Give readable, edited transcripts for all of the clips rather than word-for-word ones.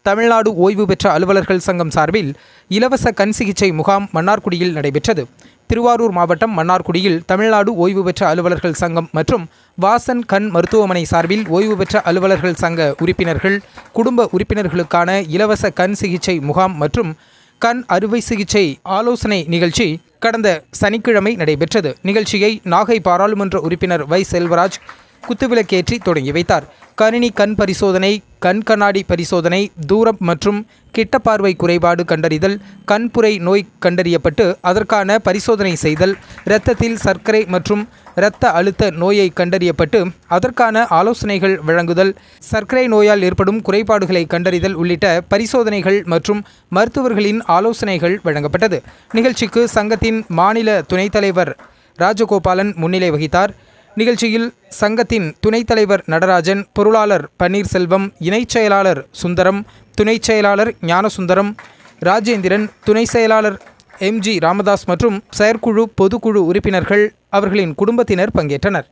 தமிழ்நாடு ஓய்வு பெற்ற அலுவலர்கள் சங்கம் சார்பில் இலவச கண் சிகிச்சை முகாம் மன்னார்குடியில் நடைபெற்றது. திருவாரூர் மாவட்டம் மன்னார்குடியில் தமிழ்நாடு ஓய்வு பெற்ற அலுவலர்கள் சங்கம் மற்றும் வாசன் கண் மருத்துவமனை சார்பில் ஓய்வு பெற்ற அலுவலர்கள் சங்க உறுப்பினர்கள், குடும்ப உறுப்பினர்களுக்கான இலவச கண் சிகிச்சை முகாம் மற்றும் கண் அறுவை சிகிச்சை ஆலோசனை நிகழ்ச்சி கடந்த சனிக்கிழமை நடைபெற்றது. நிகழ்ச்சியை நாகை பாராளுமன்ற உறுப்பினர் வை. செல்வராஜ் குத்துவிளக்கேற்றி தொடங்கி வைத்தார். கணினி கண் பரிசோதனை, கண் கண்ணாடி பரிசோதனை, தூரம் மற்றும் கிட்ட பார்வை குறைபாடு கண்டறிதல், கண்புரை நோய் கண்டறியப்பட்டு அதற்கான பரிசோதனை செய்தல், இரத்தத்தில் சர்க்கரை மற்றும் இரத்த அழுத்த நோயை கண்டறியப்பட்டு அதற்கான ஆலோசனைகள் வழங்குதல், சர்க்கரை நோயால் ஏற்படும் குறைபாடுகளை கண்டறிதல் உள்ளிட்ட பரிசோதனைகள் மற்றும் மருத்துவர்களின் ஆலோசனைகள் வழங்கப்பட்டது. நிகழ்ச்சிக்கு சங்கத்தின் மாநில துணைத் தலைவர் ராஜகோபாலன் முன்னிலை வகித்தார். நிகழ்ச்சியில் சங்கத்தின் துணைத் தலைவர் நடராஜன், பொருளாளர் பன்னீர்செல்வம், இணைச் செயலாளர் சுந்தரம், துணைச் செயலாளர் ஞானசுந்தரம், ராஜேந்திரன், துணை செயலாளர் எம்.ஜி. ராமதாஸ் மற்றும் செயற்குழு பொதுக்குழு உறுப்பினர்கள், அவர்களின் குடும்பத்தினர் பங்கேற்றனர்.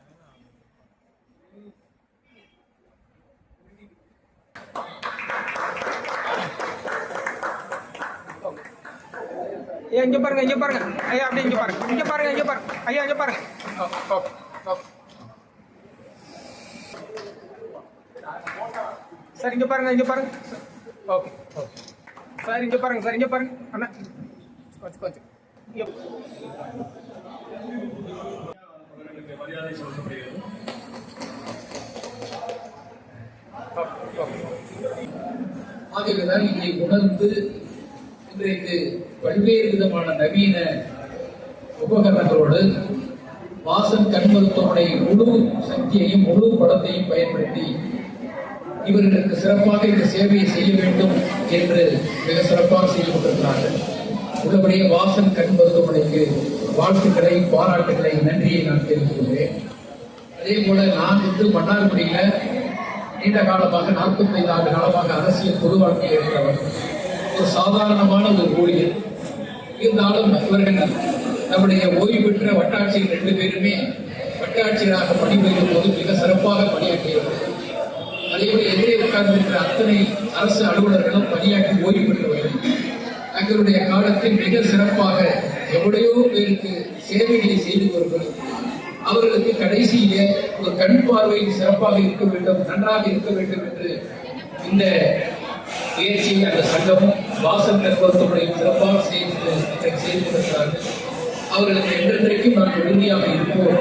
இங்க பாருங்க, இங்க பாருங்க ஐயா, அப்படியே இங்க பாருங்க, இங்க பாருங்க, இங்க பாருங்க ஐயா, இங்க பாருங்க. சார் இங்க பாருங்க, இங்க பாருங்க. ஓகே ஓகே சார், இங்க பாருங்க சார், இங்க பாருங்க அண்ணா, கொஞ்சம் கொஞ்சம் ஆகவேதான் இதை உணர்ந்து இன்றைக்கு பல்வேறு விதமான நவீன உபகரணங்களோடு வாசன் கண் மருத்துவமனை முழு சக்தியையும் முழு பலத்தையும் பயன்படுத்தி இவர்களுக்கு சிறப்பாக இந்த சேவையை செய்ய வேண்டும் என்று மிக சிறப்பாக செய்து கொண்டிருக்கிறார்கள். உள்ளபடியே வாசன் கண் மருத்துவமனைக்கு வாழ்த்துக்களை, பாராட்டுகளை, நன்றியை நான் தெரிவித்துக் கொள்கிறேன். அதே போல நான் மன்னார்குடியில நீண்ட காலமாக 45 ஆண்டு காலமாக அரசியல் பொது வாழ்க்கையில் இருக்கிறவர், ஒரு சாதாரணமான ஒரு ஊழியர். இருந்தாலும் இவர்கள் நம்முடைய ஓய்வு பெற்ற வட்டாட்சியர் 2 பேருமே வட்டாட்சியராக பணிபுரியும் போது மிக சிறப்பாக பணியாற்றியவர்கள். அதேபோல எதிரே உட்கார்ந்திருக்கிற அத்தனை அரசு அலுவலர்களும் பணியாற்றி ஓய்வு பெற்றவர்கள். தங்களுடைய காலத்தில் மிக சிறப்பாக எவ்வளையோ பேருக்கு சேவைகளை செய்து வருவது. அவர்களுக்கு கடைசியிலே ஒரு கண் பார்வையில் சிறப்பாக இருக்க வேண்டும், நன்றாக இருக்க வேண்டும் என்று இந்த முயற்சியை அந்த சங்கமும் வாசன் கண் மருத்துவமனையும் சிறப்பாக செய்து கொண்டிருக்கிறார்கள். அவர்களுக்கு என்றென்றைக்கும் நான் உறுதியாக இருப்போம்.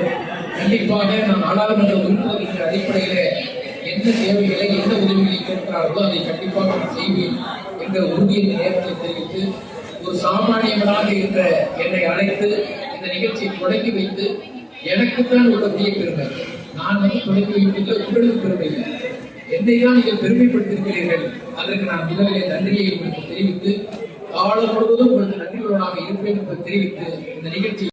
கண்டிப்பாக நான் நாடாளுமன்ற உறுப்பினர் என்ற அடிப்படையில என்ன தேவைகளை, என்ன உதவிகளை கேட்கிறார்களோ அதை கண்டிப்பாக நான் செய்வேன் என்ற உறுதியை நேரத்தில் தெரிவித்து, ஒரு சாமானியவனாக இருந்த என்னை அழைத்து இந்த நிகழ்ச்சியை தொடங்கி வைத்து எனக்குத்தான் ஒரு பெரிய பெருமை. நான் தொடங்கி வைப்பதில் உங்களுக்கு பெருமை இல்லை, என்னை தான் நீங்கள் பெருமைப்படுத்திருக்கிறீர்கள். அதற்கு நான் முதலிலே நன்றியை உங்களுக்கு தெரிவித்து, காலம் முழுவதும் உங்களுக்கு நன்றியுள்ளவனாக இருப்பேன் என்று தெரிவித்து இந்த நிகழ்ச்சி